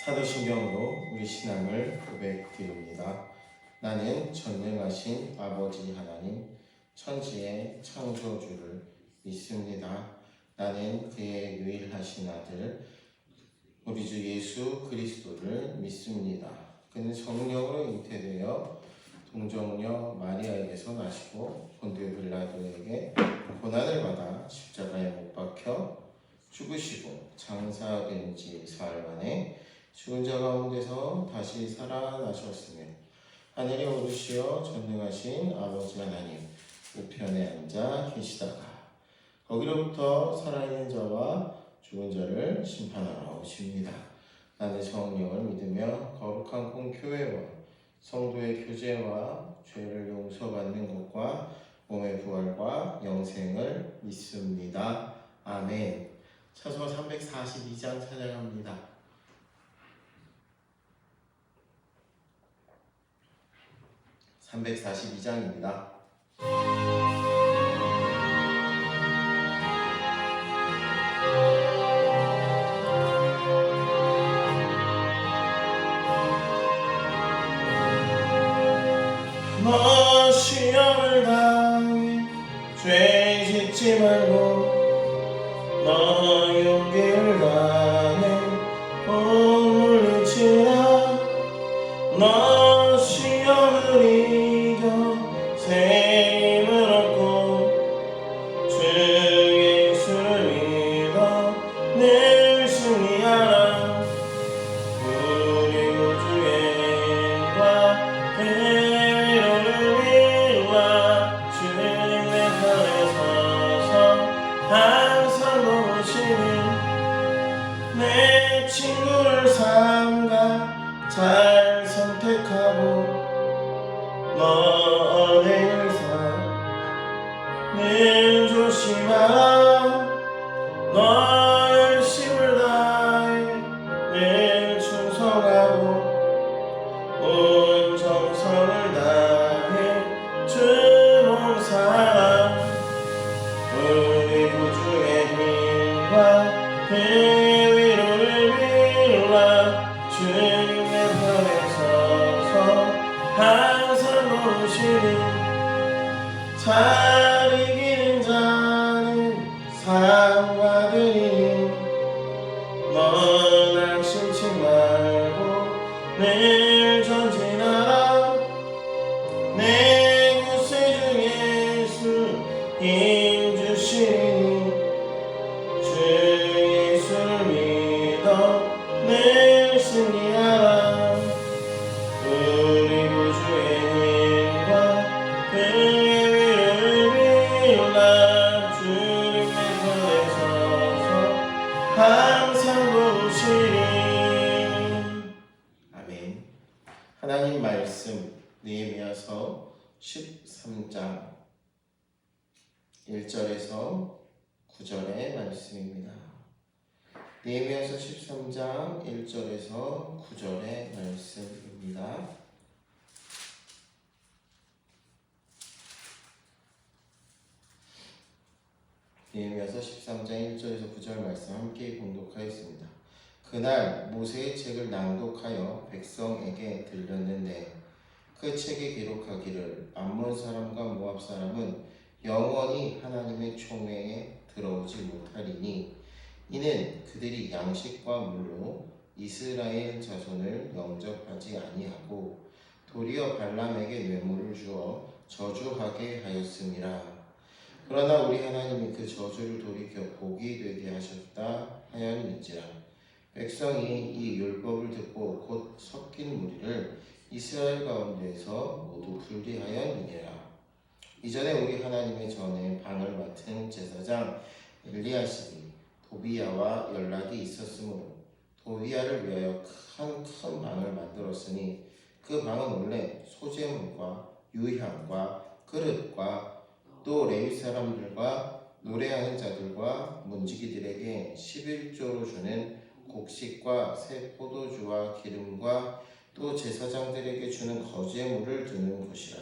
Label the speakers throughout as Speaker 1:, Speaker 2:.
Speaker 1: 사도신경으로 우리 신앙을 고백드립니다. 나는 전능하신 아버지 하나님, 천지의 창조주를 믿습니다. 나는 그의 유일하신 아들, 우리 주 예수 그리스도를 믿습니다. 그는 성령으로 잉태되어 동정녀 마리아에게서 나시고 본디오 빌라도에게 고난을 받아 십자가에 못 박혀 죽으시고 장사된 지 사흘 만에 죽은 자 가운데서 다시 살아나셨으며 하늘에 오르시어 전능하신 아버지 하나님 우편에 앉아 계시다가 거기로부터 살아있는 자와 죽은 자를 심판하러 오십니다. 나는 성령을 믿으며 거룩한 공교회와 성도의 교제와 죄를 용서받는 것과 몸의 부활과 영생을 믿습니다. 아멘. 찬송 342장 찬양합니다. 342장입니다. 너 시험을 당해 죄 짓지 말고 너 용기를 다해 못 물리치라 너 시험을 이겨 새 힘을 얻고 주 예수를 믿어 늘 승리하라 우리 구주의 힘과 위로를 빌라 주님의 편에 서서 항상 도우시니 내 친구를 삼가 잘 선택하고 너 어디를 늘 조심하라 너 열심을 다해 늘 충성하고 온 정성을 다해 주 봉사하라 우리 구주의 힘과 그 위로를 빌라 주님의 편에 서서 항상 도우시니 잘 이기는 자는 상 받으리니 너 낙심치 말고 늘 전진하라 내 구세주 예수 힘 주시니 주 예수를 믿어 늘 승리하라 우리 구주의 힘과 그의 위로를 빌라 주님의 편에 서서 항상 도우시리. 아멘. 하나님 말씀 느헤미야서 13장 1절에서 9절의 말씀입니다. 느헤미야서 13장 1절에서 9절의 말씀입니다. 느헤미야서 13장 1절에서 9절 말씀 함께 봉독하였습니다. 그날 모세의 책을 낭독하여 백성에게 들렸는데 그 책에 기록하기를 암몬 사람과 모압 사람은 영원히 하나님의 총회에 들어오지 못하리니 이는 그들이 양식과 물로 이스라엘 자손을 영접하지 아니하고 도리어 발람에게 뇌물을 주어 저주하게 하였음이라. 그러나 우리 하나님이 그 저주를 돌이켜 복이 되게 하셨다 하였는지라. 백성이 이 율법을 듣고 곧 섞인 무리를 이스라엘 가운데에서 모두 분리하였느니라. 이전에 우리 하나님의 전에 방을 맡은 제사장 엘리야십이 도비야와 연락이 있었으므로 도비야를 위하여 큰 방을 만들었으니 그 방은 원래 소재물과 유향과 그릇과 또 레위 사람들과 노래하는 자들과 문지기들에게 11조로 주는 곡식과 새 포도주와 기름과 또 제사장들에게 주는 거제물을 두는 곳이라.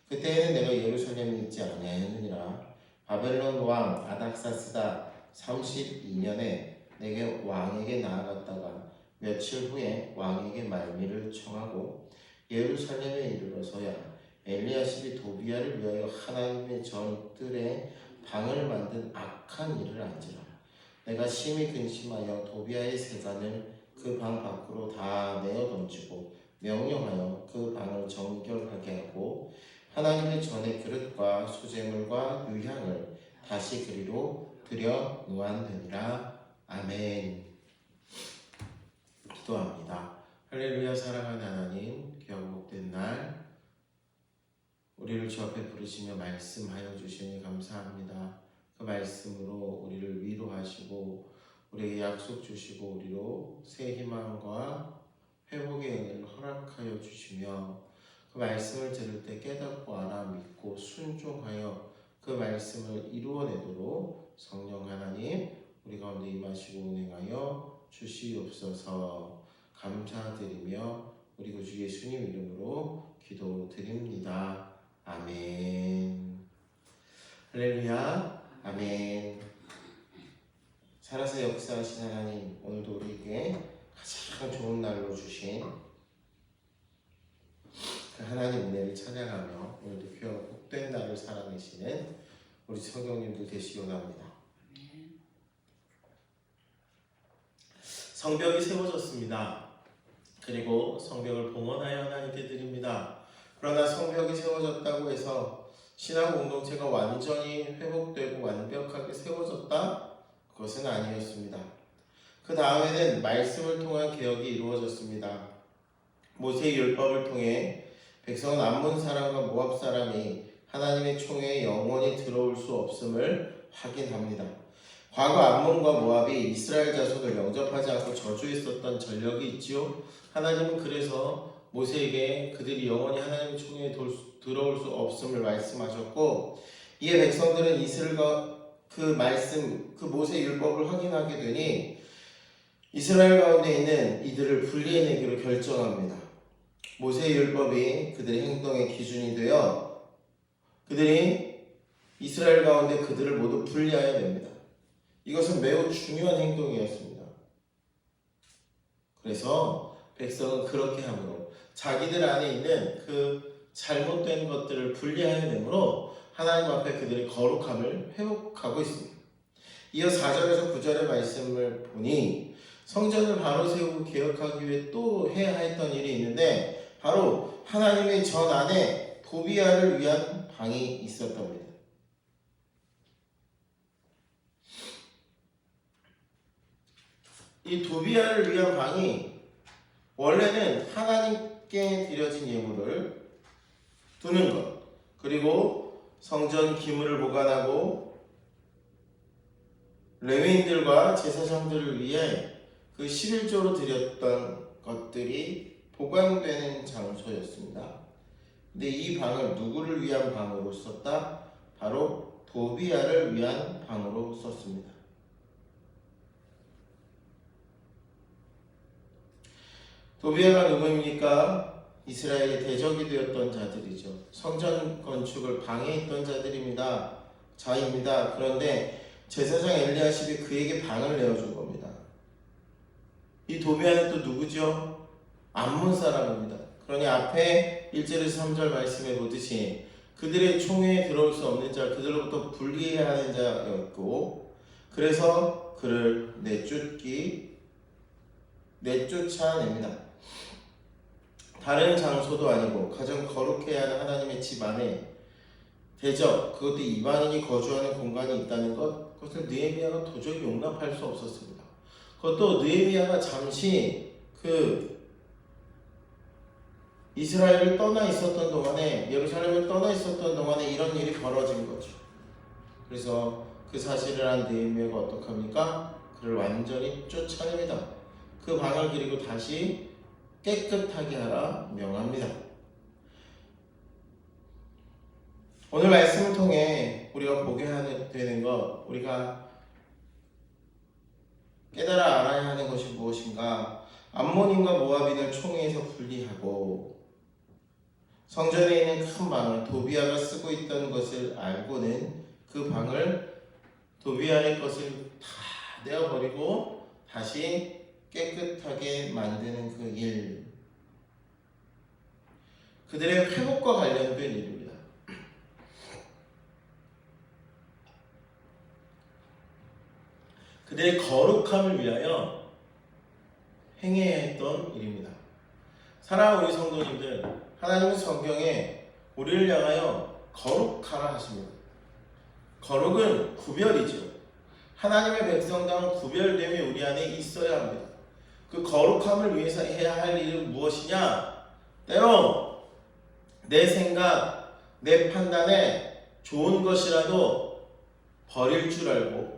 Speaker 1: 그때에는 내가 예루살렘에 있지 아니하였느니라. 바벨론 왕 아닥사스다 32년에 내게 왕에게 나아갔다가 며칠 후에 왕에게 말미를 청하고 예루살렘에 이르러서야 엘리야십이 도비야를 위하여 하나님의 전뜰에 방을 만든 악한 일을 안지라. 내가 심히 근심하여 도비야의 세간을 그 방 밖으로 다 내어 던지고 명령하여 그 방을 정결하게 하고 하나님의 전의 그릇과 수제물과 유향을 다시 그리로 들여 놓았느니라. 아멘. 기도합니다. 할렐루야. 사랑하는 하나님, 귀하고 복된 날 우리를 주 앞에 부르시며 말씀하여 주시니 감사합니다. 그 말씀으로 우리를 위로하시고 우리에게 약속 주시고 우리로 새 희망과 회복의 은혜를 허락하여 주시며 그 말씀을 들을 때 깨닫고 알아 믿고 순종하여 그 말씀을 이루어내도록 성령 하나님 우리 가운데 임하시고 운행하여 주시옵소서. 감사드리며 우리 구주 예수님 이름으로 기도드립니다. 아멘. 할렐루야. 아멘. 살아서 역사하신 하나님, 오늘도 우리에게 가장 좋은 날로 주신 그 하나님 은혜를 찬양하며 오늘도 귀하고 복된 날을 살아내시는 우리 성경님들 되시기 원합니다. 성벽이 세워졌습니다. 그리고 성벽을 봉헌하여 하나님께 드립니다. 그러나 성벽이 세워졌다고 해서 신앙 공동체가 완전히 회복되고 완벽하게 세워졌다? 그것은 아니었습니다. 그 다음에는 말씀을 통한 개혁이 이루어졌습니다. 모세의 율법을 통해 백성은 암몬 사람과 모압 사람이 하나님의 총회에 영원히 들어올 수 없음을 확인합니다. 과거 암몬과 모압이 이스라엘 자손을 영접하지 않고 저주했었던 전력이 있지요. 하나님은 그래서 모세에게 그들이 영원히 하나님의 총회에 들어올 수 없음을 말씀하셨고, 이에 백성들은 이스라엘과 그 말씀, 그 모세 율법을 확인하게 되니 이스라엘 가운데 있는 이들을 분리해내기로 결정합니다. 모세 율법이 그들의 행동의 기준이 되어 그들이 이스라엘 가운데 그들을 모두 분리해야 됩니다. 이것은 매우 중요한 행동이었습니다. 그래서 백성은 그렇게 함으로 자기들 안에 있는 그 잘못된 것들을 분리해야 되므로 하나님 앞에 그들의 거룩함을 회복하고 있습니다. 이어 4절에서 9절의 말씀을 보니 성전을 바로 세우고 개혁하기 위해 또 해야 했던 일이 있는데 바로 하나님의 전 안에 도비야를 위한 방이 있었답니다. 이 도비야를 위한 방이 원래는 하나님께 드려진 예물을 두는 것, 그리고 성전 기물을 보관하고 레위인들과 제사장들을 위해 그 11조로 드렸던 것들이 보관되는 장소였습니다. 근데 이 방을 누구를 위한 방으로 썼다? 바로 도비야를 위한 방으로 썼습니다. 도비야가 누구입니까? 이스라엘의 대적이 되었던 자들이죠. 성전 건축을 방해했던 자들입니다. 자입니다. 그런데 제사장 엘리야십이 그에게 방을 내어준 겁니다. 이 도비야는 또 누구죠? 암몬 사람입니다. 그러니 앞에 1절에서 3절 말씀해 보듯이 그들의 총회에 들어올 수 없는 자, 그들로부터 분리해야 하는 자였고, 그래서 그를 내쫓아냅니다. 다른 장소도 아니고 가장 거룩해야 하는 하나님의 집 안에 대적, 그것도 이방인이 거주하는 공간이 있다는 것, 그것을 느헤미야가 도저히 용납할 수 없었습니다. 그것도 느헤미야가 잠시 이스라엘을 떠나 있었던 동안에, 예루살렘을 떠나 있었던 동안에 이런 일이 벌어진 거죠. 그래서 그 사실을 한 느헤미야가 어떡합니까? 그를 완전히 쫓아냅니다. 그 방을 그리고 다시 깨끗하게 하라 명합니다. 오늘 말씀을 통해 우리가 보게 되는 것, 우리가 깨달아 알아야 하는 것이 무엇인가? 암몬인과 모압인을 총회에서 분리하고 성전에 있는 큰 방을 도비야가 쓰고 있던 것을 알고는 그 방을 도비야의 것을 다 내어버리고 다시 깨끗하게 만드는 그 일, 그들의 회복과 관련된 일입니다. 그들의 거룩함을 위하여 행해야 했던 일입니다. 사랑하는 우리 성도님들, 하나님은 성경에 우리를 향하여 거룩하라 하십니다. 거룩은 구별이죠. 하나님의 백성다운 구별됨이 우리 안에 있어야 합니다. 그 거룩함을 위해서 해야 할 일은 무엇이냐? 때로 내 생각, 내 판단에 좋은 것이라도 버릴 줄 알고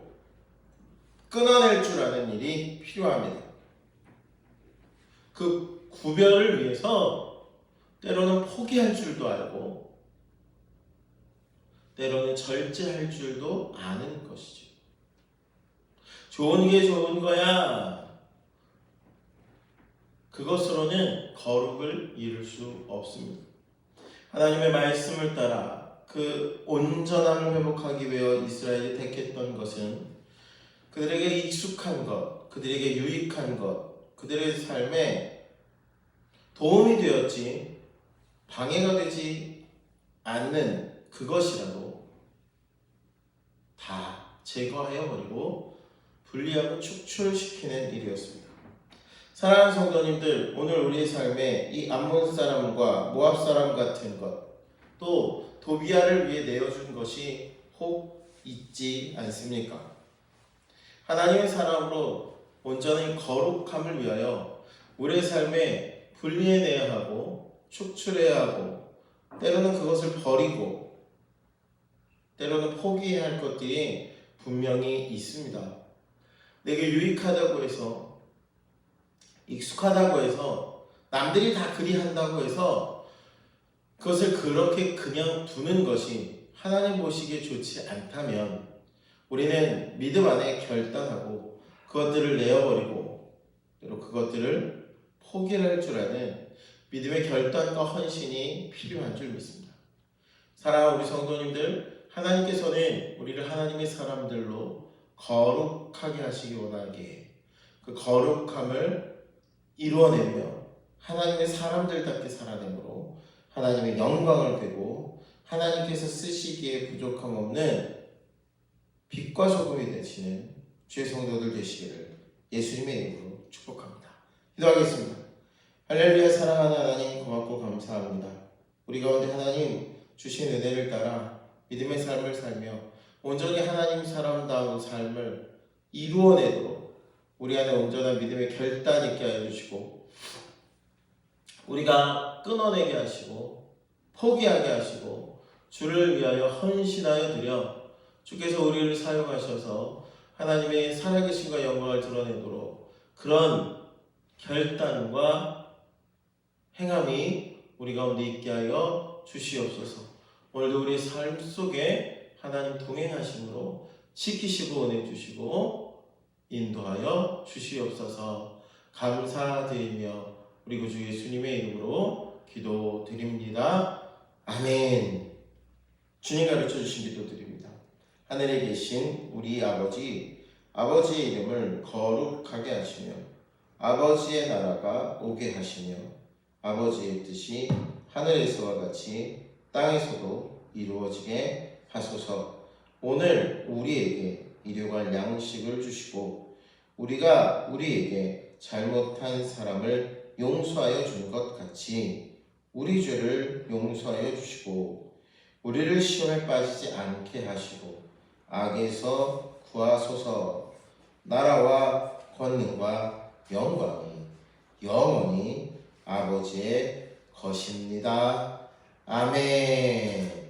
Speaker 1: 끊어낼 줄 아는 일이 필요합니다. 그 구별을 위해서 때로는 포기할 줄도 알고 때로는 절제할 줄도 아는 것이죠. 좋은 게 좋은 거야. 그것으로는 거룩을 이룰 수 없습니다. 하나님의 말씀을 따라 그 온전함을 회복하기 위해 이스라엘이 택했던 것은 그들에게 익숙한 것, 그들에게 유익한 것, 그들의 삶에 도움이 되었지 방해가 되지 않는 그것이라도 다 제거하여 버리고 분리하고 축출시키는 일이었습니다. 사랑하는 성도님들, 오늘 우리의 삶에 이 암몬 사람과 모압 사람 같은 것, 또 도비아를 위해 내어준 것이 혹 있지 않습니까? 하나님의 사람으로 온전히 거룩함을 위하여 우리의 삶에 분리해내야 하고 축출해야 하고 때로는 그것을 버리고 때로는 포기해야 할 것들이 분명히 있습니다. 내게 유익하다고 해서 익숙하다고 해서 남들이 다 그리한다고 해서 그것을 그렇게 그냥 두는 것이 하나님 보시기에 좋지 않다면 우리는 믿음 안에 결단하고 그것들을 내어버리고 또 그것들을 포기할 줄 아는 믿음의 결단과 헌신이 필요한 줄 믿습니다. 사랑하는 우리 성도님들, 하나님께서는 우리를 하나님의 사람들로 거룩하게 하시기 원하기에 그 거룩함을 이루어내며 하나님의 사람들답게 살아내므로 하나님의 영광을 되고 하나님께서 쓰시기에 부족함 없는 빛과 소금이 되시는 주의 성도들 되시기를 예수님의 이름으로 축복합니다. 기도하겠습니다. 할렐루야. 사랑하는 하나님, 고맙고 감사합니다. 우리 가운데 하나님 주신 은혜를 따라 믿음의 삶을 살며 온전히 하나님 사람다운 삶을 이루어내도록 우리 안에 온전한 믿음의 결단 있게 하여 주시고 우리가 끊어내게 하시고 포기하게 하시고 주를 위하여 헌신하여 드려 주께서 우리를 사용하셔서 하나님의 살아계심과 영광을 드러내도록 그런 결단과 행함이 우리 가운데 있게 하여 주시옵소서. 오늘도 우리의 삶 속에 하나님 동행하심으로 지키시고 은혜 주시고 인도하여 주시옵소서. 감사드리며 우리 구주 예수님의 이름으로 기도드립니다. 아멘. 주님 가르쳐 주신 기도드립니다. 하늘에 계신 우리 아버지의 이름을 거룩하게 하시며 아버지의 나라가 오게 하시며 아버지의 뜻이 하늘에서와 같이 땅에서도 이루어지게 하소서. 오늘 우리에게 일용할 양식을 주시고 우리가 우리에게 잘못한 사람을 용서하여 준 것 같이 우리 죄를 용서하여 주시고 우리를 시험에 빠지지 않게 하시고 악에서 구하소서. 나라와 권능과 영광이 영원히 아버지의 것입니다. 아멘.